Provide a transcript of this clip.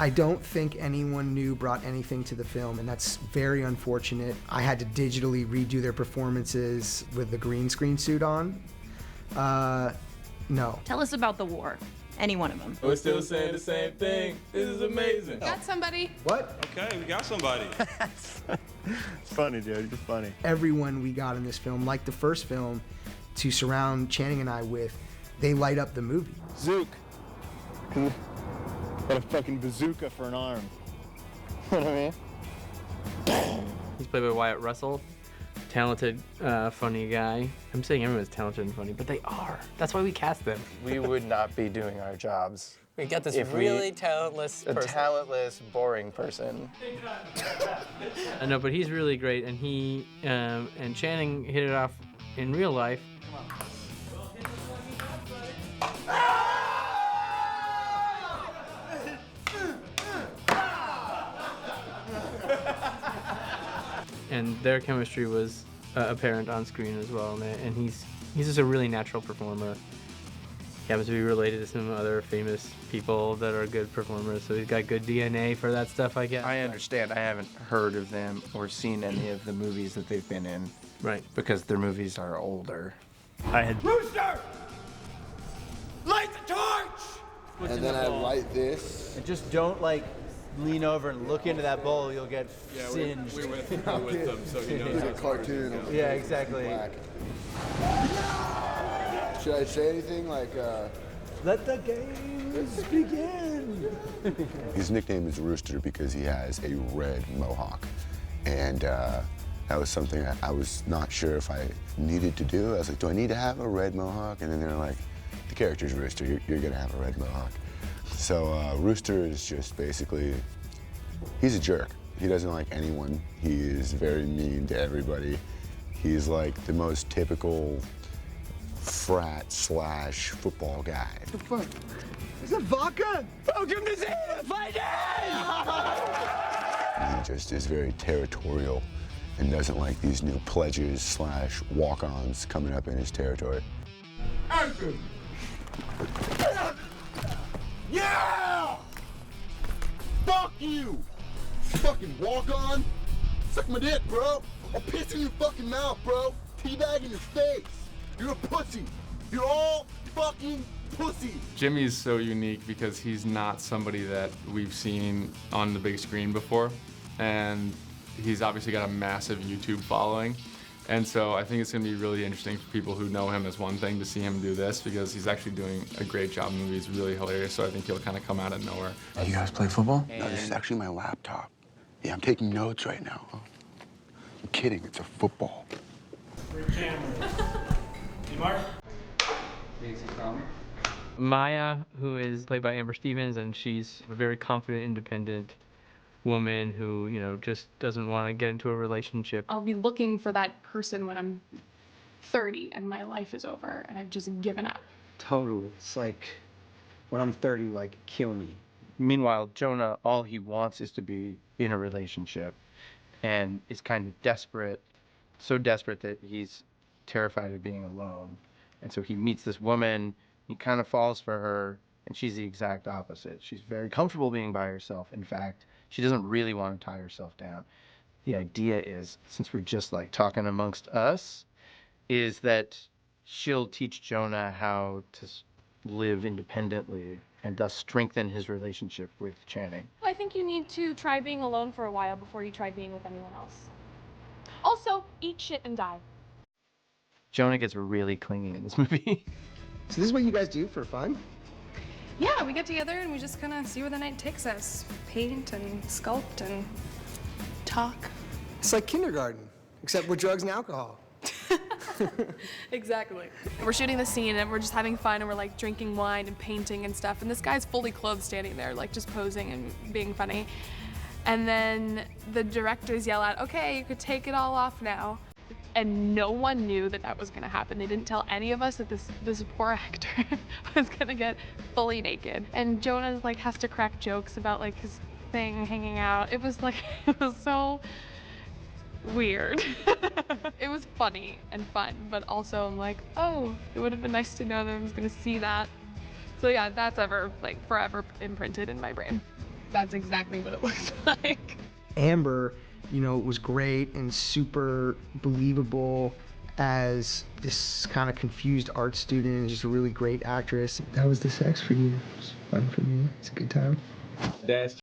I don't think anyone new brought anything to the film, and that's very unfortunate. I had to digitally redo their performances with the green screen suit on. No. Tell us about the war. Any one of them. We're still saying the same thing. This is amazing. Got somebody. What? Okay, we got somebody. It's funny, dude. It's funny. Everyone we got in this film, like the first film, to surround Channing and I with, they light up the movie. Zook. Got a fucking bazooka for an arm. You know what I mean? He's played by Wyatt Russell. Talented, funny guy. I'm saying everyone's talented and funny, but they are. That's why we cast them. We would not be doing our jobs. We got this talentless person. A talentless, boring person. No, but he's really great, and he and Channing hit it off in real life. And their chemistry was apparent on screen as well, and he's just a really natural performer. He happens to be related to some other famous people that are good performers, so he's got good DNA for that stuff, I guess. I understand. I haven't heard of them or seen any of the movies that they've been in. Right. Because their movies are older. Rooster! Light the torch! And then I light this. And just don't lean over and look into that bowl. You'll get singed. We're with them, so he knows. It's a cartoon. Yeah, exactly. Black. Should I say anything like, Let the games begin. His nickname is Rooster because he has a red mohawk. And that was something I was not sure if I needed to do. I was like, do I need to have a red mohawk? And then they're like, the character's Rooster, you're gonna have a red mohawk. So Rooster is just basically, he's a jerk. He doesn't like anyone. He is very mean to everybody. He's like the most typical frat / football guy. What the fuck? Is that vodka? Welcome to San Juan. He just is very territorial and doesn't like these new pledges / walk-ons coming up in his territory. Action! Yeah! Fuck you! Fucking walk-on! Suck my dick, bro! I'll piss in your fucking mouth, bro! Teabag in your face! You're a pussy! You're all fucking pussies! Jimmy's so unique because he's not somebody that we've seen on the big screen before. And he's obviously got a massive YouTube following. And so I think it's gonna be really interesting for people who know him as one thing to see him do this because he's actually doing a great job in the movie. He's really hilarious, so I think he'll kind of come out of nowhere. You guys play football? No, this is actually my laptop. Yeah, I'm taking notes right now. I'm kidding, it's a football. Maya, who is played by Amber Stevens, and she's a very confident, independent woman who, just doesn't want to get into a relationship. I'll be looking for that person when I'm 30 and my life is over and I've just given up. Totally. It's like when I'm 30, kill me. Meanwhile, Jonah, all he wants is to be in a relationship and is kind of desperate, so desperate that he's terrified of being alone. And so he meets this woman, he kind of falls for her, and she's the exact opposite. She's very comfortable being by herself. In fact, she doesn't really want to tie herself down. The idea is, since we're just talking amongst us, is that she'll teach Jonah how to live independently and thus strengthen his relationship with Channing. I think you need to try being alone for a while before you try being with anyone else. Also, eat shit and die. Jonah gets really clingy in this movie. So this is what you guys do for fun? Yeah, we get together and we just kind of see where the night takes us. Paint and sculpt and talk. It's like kindergarten, except with drugs and alcohol. Exactly. We're shooting the scene and we're just having fun and we're drinking wine and painting and stuff. And this guy's fully clothed standing there, just posing and being funny. And then the directors yell out, okay, you could take it all off now. And no one knew that was gonna happen. They didn't tell any of us that this poor actor was gonna get fully naked. And Jonah has to crack jokes about his thing hanging out. It was it was so weird. It was funny and fun, but also I'm oh, it would have been nice to know that I was gonna see that. So yeah, that's forever imprinted in my brain. that's exactly what it looks like. Amber, you know, was great and super believable as this kind of confused art student and just a really great actress. How was the sex for you? It was fun for me. It's a good time. Dad's